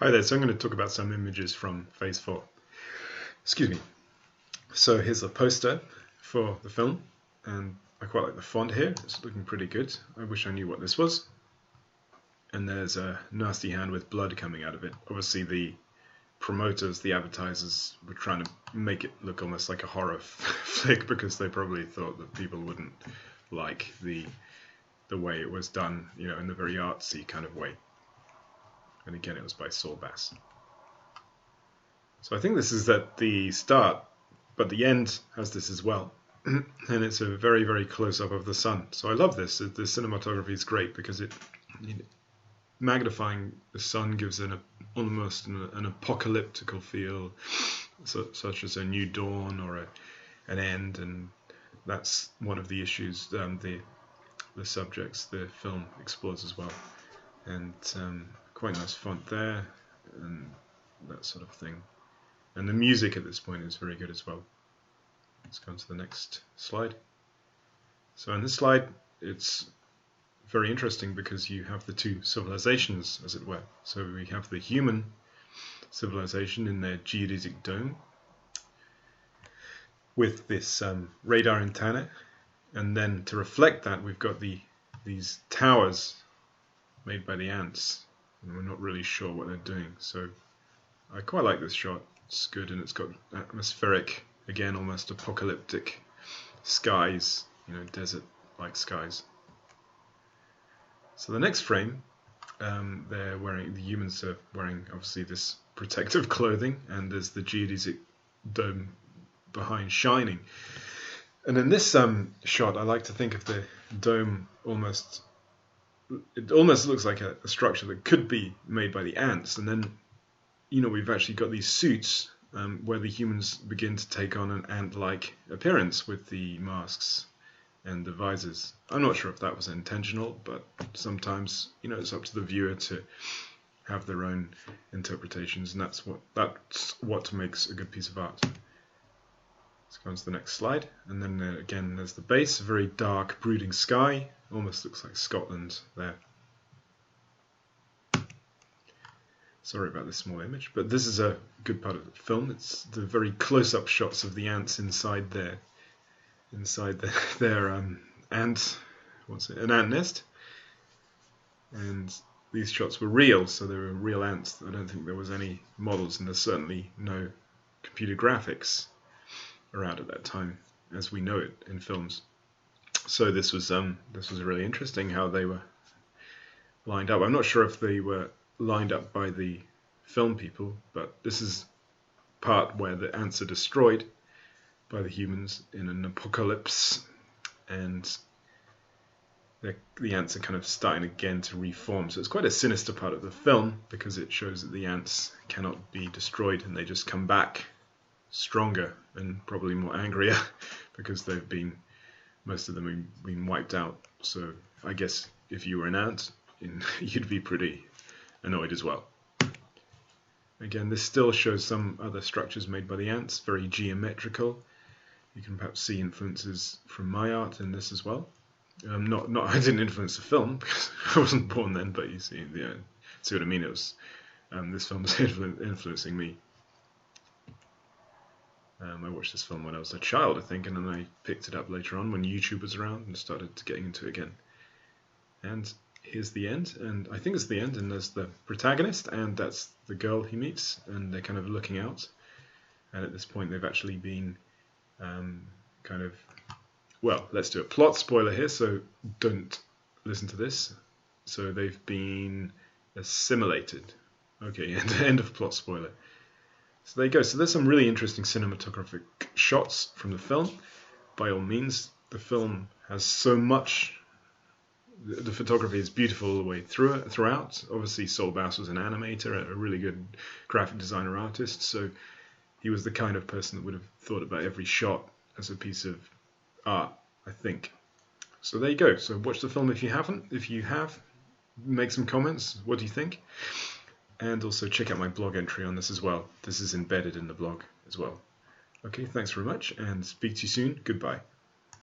Hi there, so I'm going to talk about some images from Phase 4. Excuse me. So here's a poster for the film, and I quite like the font here. It's looking pretty good. I wish I knew what this was. And there's a nasty hand with blood coming out of it. Obviously the promoters, the advertisers, were trying to make it look almost like a horror flick because they probably thought that people wouldn't like the way it was done, you know, in the very artsy kind of way. And again, it was by Saul Bass. So I think this is at the start, but the end has this as well. And it's a very, very close-up of the sun. So I love this. The cinematography is great because magnifying the sun gives almost an apocalyptical feel, such as a new dawn or an end. And that's one of the issues the subjects the film explores as well. And quite nice font there and that sort of thing. And the music at this point is very good as well. Let's go on to the next slide. So in this slide, it's very interesting because you have the two civilizations, as it were. So we have the human civilization in their geodesic dome with this radar antenna, and then to reflect that, we've got these towers made by the ants, and we're not really sure what they're doing. So I quite like this shot. It's good, and it's got atmospheric, again, almost apocalyptic skies, you know, desert-like skies. So the next frame, the humans are wearing obviously this protective clothing, and there's the geodesic dome behind shining. And in this shot, I like to think of the dome it almost looks like a structure that could be made by the ants, and then, you know, we've actually got these suits where the humans begin to take on an ant-like appearance with the masks and the visors. I'm not sure if that was intentional, but sometimes, you know, it's up to the viewer to have their own interpretations, and that's what makes a good piece of art. Let's go on to the next slide, and then again there's the base, a very dark, brooding sky, almost looks like Scotland there. Sorry about this small image, but this is a good part of the film. It's the very close-up shots of the ants inside their an ant nest, and these shots were real, so they were real ants. I don't think there was any models, and there's certainly no computer graphics around at that time, as we know it in films. So this was really interesting how they were lined up. I'm not sure if they were lined up by the film people, but this is part where the ants are destroyed by the humans in an apocalypse, and the ants are kind of starting again to reform. So it's quite a sinister part of the film because it shows that the ants cannot be destroyed and they just come back stronger and probably more angrier because most of them have been wiped out. So I guess if you were an ant, you'd be pretty annoyed as well. Again, this still shows some other structures made by the ants, very geometrical. You can perhaps see influences from my art in this as well. I didn't influence the film because I wasn't born then, but you see what I mean. It was this film was influencing me. I watched this film when I was a child, I think, and then I picked it up later on when YouTube was around and started getting into it again. And here's the end, and I think it's the end, and there's the protagonist, and that's the girl he meets, and they're kind of looking out. And at this point, they've actually been well, let's do a plot spoiler here, so don't listen to this. So they've been assimilated. Okay, end of plot spoiler. So there you go. So there's some really interesting cinematographic shots from the film. By all means, the film has so much. The photography is beautiful all the way throughout. Obviously, Saul Bass was an animator, a really good graphic designer artist. So he was the kind of person that would have thought about every shot as a piece of art, I think. So there you go. So watch the film if you haven't. If you have, make some comments. What do you think? And also check out my blog entry on this as well. This is embedded in the blog as well. Okay, thanks very much, and speak to you soon. Goodbye.